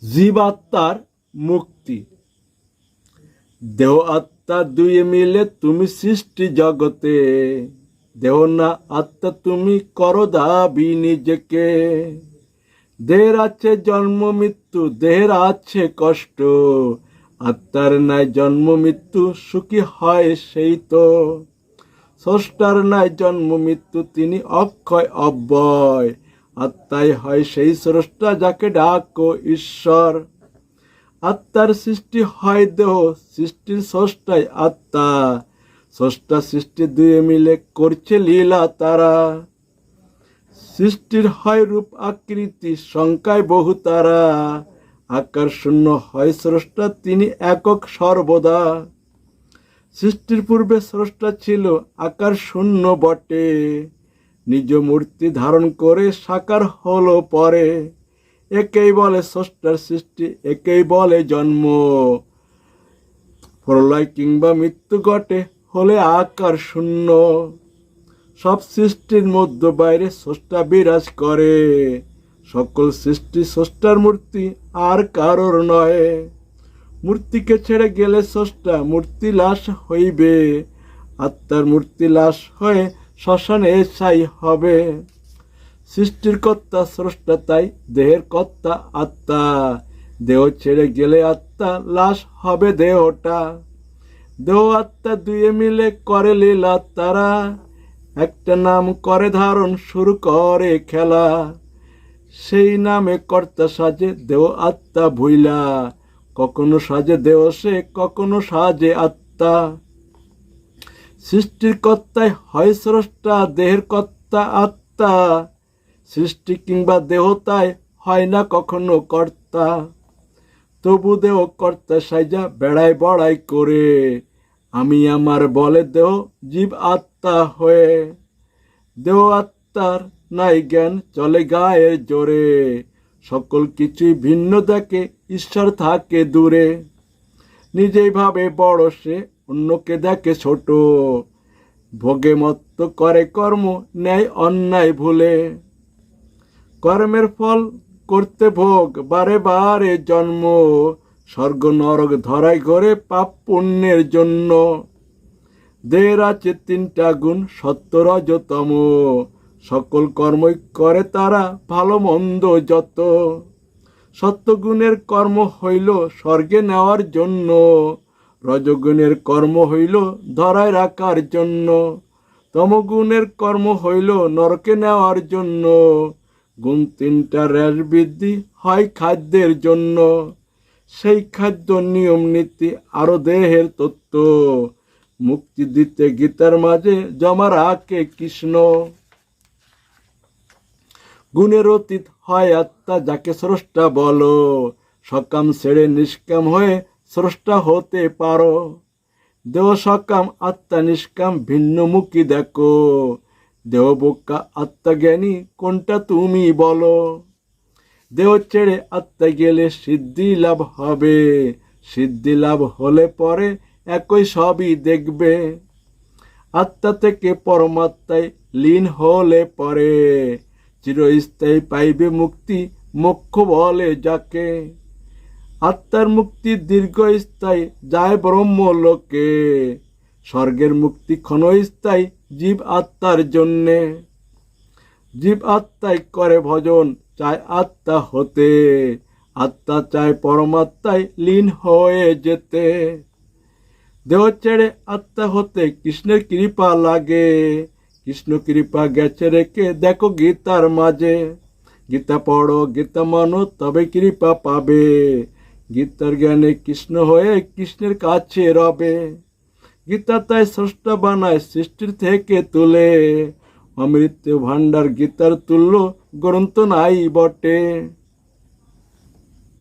জীবাত্মার মুক্তি। দেহ আত্মা দুই মিলে তুমি সৃষ্টি জগতে, দেহ না আত্মা তুমি করো দাবি নিজেকে। দেহের আছে জন্ম মৃত্যু, দেহের আছে কষ্ট, আত্মার নাই জন্ম মৃত্যু, সুখী হয় সেই তো। স্রষ্টার নাই জন্ম মৃত্যু, তিনি অক্ষয় অব্যয়, আত্মাই হয় সেই স্রষ্টা যাকে ডাকো ঈশ্বর। আত্মার সৃষ্টি হয় দেহ, সৃষ্টির স্রষ্টাই আত্মা, স্রষ্টা সৃষ্টি দুয়ে মিলে করছে লীলা তারা। সৃষ্টির হয় রূপ আকৃতি, সংখ্যায় বহু তারা, আকার শূন্য হয় স্রষ্টা, তিনি একক সর্বদা। সৃষ্টির পূর্বে স্রষ্টা ছিল আকার শূন্য বটে, নিজ মূর্তি ধারণ করে সাকার হলো পরে। একেই বলে স্রষ্টার সৃষ্টি, একেই বলে জন্ম, প্রলয় কিংবা মৃত্যু ঘটে হলে আকার শূন্য। সব সৃষ্টির মধ্য বাইরে স্রষ্টা বিরাজ করে, সকল সৃষ্টি স্রষ্টার মূর্তি আর কারোর নয়। মূর্তিকে ছেড়ে গেলে স্রষ্টা মূর্তি লাশ হইবে, আত্মার মূর্তি লাশ হয়ে শ্মশানে ছাই হবে। সৃষ্টির কর্তা স্রষ্টা, তাই দেহের কর্তা আত্মা, দেহ ছেড়ে গেলে আত্মা লাশ হবে দেহটা। দেহ আত্মা দুয়ে মিলে করে লীলা তারা, একটা নাম করে ধারণ শুরু করে খেলা। সেই নামে কর্তা সাজে দেহ আত্মা ভুইলা, কখনো সাজে দেহ সে, কখনো সাজে আত্মা। সৃষ্টির কর্তায় হয় স্রষ্টা, দেহের কর্তা আত্মা, সৃষ্টি কিংবা দেহতায় হয় না কখনো কর্তা। তবু দেহ কর্তা সাইজা বেড়াই বড়াই করে, আমি আমার বলে দেহ জীব আত্মা হয়ে। দেহ আত্মার নাই জ্ঞান, চলে গায়ের জোরে, সকল কিছুই ভিন্ন দেখে, ঈশ্বর থাকে দূরে। নিজেই ভাবে বড় সে, অন্যকে দেখে ছোট, ভোগে মত্ত করে কর্ম, ন্যায় অন্যায় ভুলে। কর্মের ফল করতে ভোগ, বারে বারে জন্ম, স্বর্গ নরক ধরাই ঘরে পাপ পুণ্যের জন্য। দেহের আছে তিনটা গুণ, সত্য রজ তম, সকল কর্মই করে তারা ভালো মন্দ যত। সত্যগুণের কর্ম হইল স্বর্গে নেওয়ার জন্য, রজগুণের কর্ম হইল ধরায় রাখার জন্য, তমগুণের কর্ম হইল নরকে নেওয়ার জন্য। গুণ তিনটা হ্রাস বৃদ্ধি হয় খাদ্যের জন্য, সেই খাদ্য নিয়ম নীতি আরো দেহের তত্ত্ব, মুক্তি দিতে গীতার মাঝে জমা রাখে কৃষ্ণ। গুণের অতীত হয় আত্মা, যাকে স্রষ্টা বলো, সকাম ছেড়ে নিষ্কাম হয়ে স্রষ্টা হতে পারো। দেহ সকাম আত্মা নিষ্কাম, ভিন্নমুখী দেখো, দেহ বোকা আত্মা জ্ঞানী, কোনটা তুমি বলো। দেহ ছেড়ে আত্মা গেলে সিদ্ধি লাভ হবে, সিদ্ধি লাভ হলে পরে একই সবই দেখবে। আত্মা থেকে পরমাত্মায় লীন হলে পরে, চিরস্থায়ী পাইবে মুক্তি, মোক্ষ বলে যাকে। আত্মার মুক্তি দীর্ঘস্থায়ী, যায় ব্রহ্মলোকে, স্বর্গের মুক্তি ক্ষণস্থায়ী, জীব আত্মার জন্যে। জীব আত্মাই করে ভজন, চায় আত্মা হতে, আত্মা চায় পরমাত্মায় লীন হয়ে যেতে। দেহ ছেড়ে আত্মা হতে কৃষ্ণের কৃপা লাগে, কৃষ্ণ কৃপা গেছে রেখে দেখো গীতার মাঝে। গীতা পড়ো, গীতা মানো, তবে কৃপা পাবে, গীতার জ্ঞানে কৃষ্ণ হয়ে কৃষ্ণের কাছে রবে। গীতা তাই স্রষ্টা বানায় সৃষ্টির থেকে তুলে, অমৃত ভাণ্ডার গীতার তুল্য গ্রন্থ নাই বটে।